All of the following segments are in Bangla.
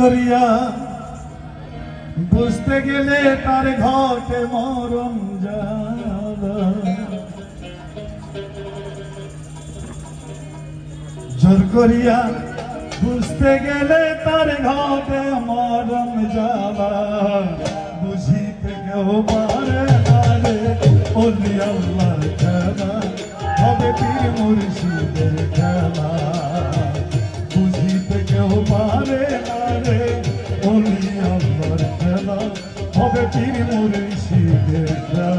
করিয়া বুঝতে গেলে তার ঘটে মরণ জ্বালা। জোর করিয়া বুঝতে গেলে তার ঘটে মরণ জ্বালা। বুঝিতে কেউ পারে না রে ওলি আল্লাহর খেলা, হবে পীর মুর্শিদের খেলা। বুঝিতে কেউ পারে না রে ওলি আল্লাহর খেলা, হবে পীর মুর্শিদের খেলা।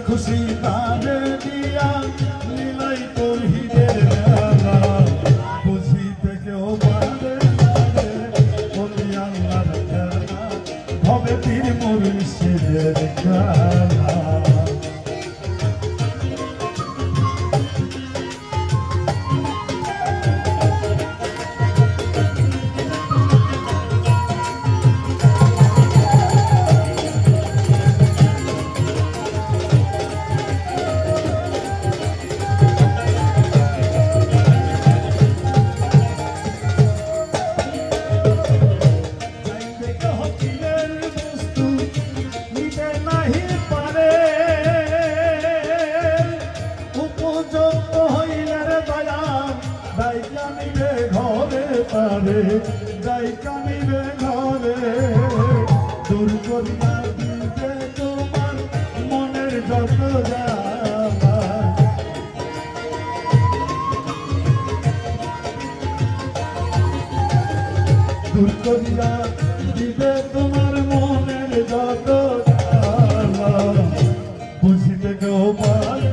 খুশি তারে দিয়া লীলাই তৌহিদের মেলা। বুঝিতে কেউ পারে না রে ওলি আল্লাহর খেলা, হবে পীর মুর্শিদের খেলা। দাইকানিবে ঘরে দূর করিয়া দিতে তোমার মনের যত জ্বালা। দূর করিয়া দিবে তোমার মনের যত জ্বালা। বুঝিতে কেউ পারে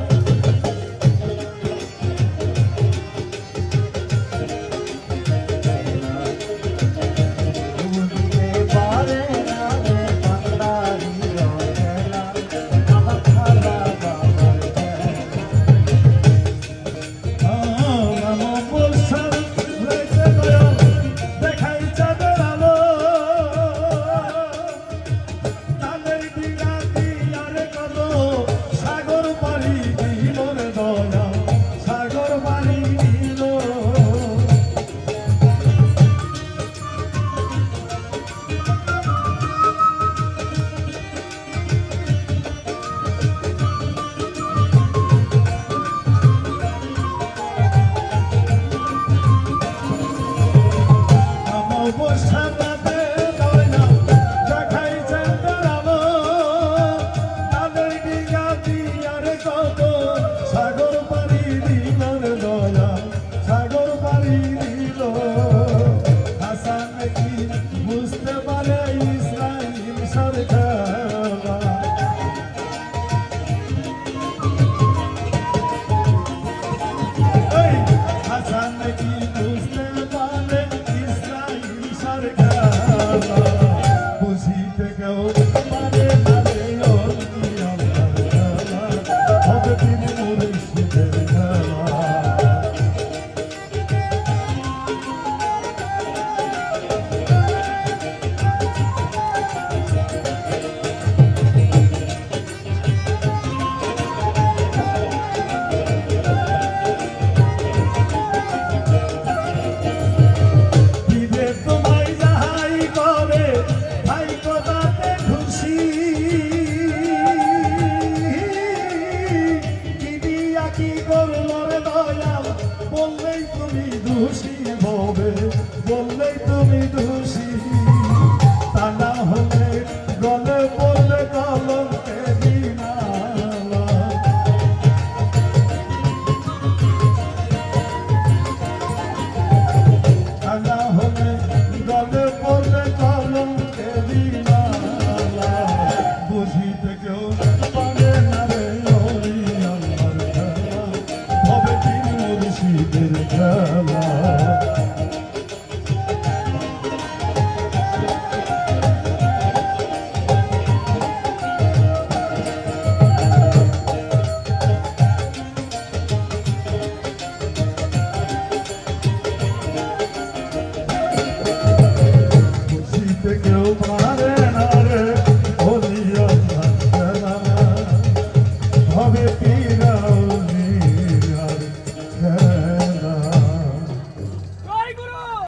রে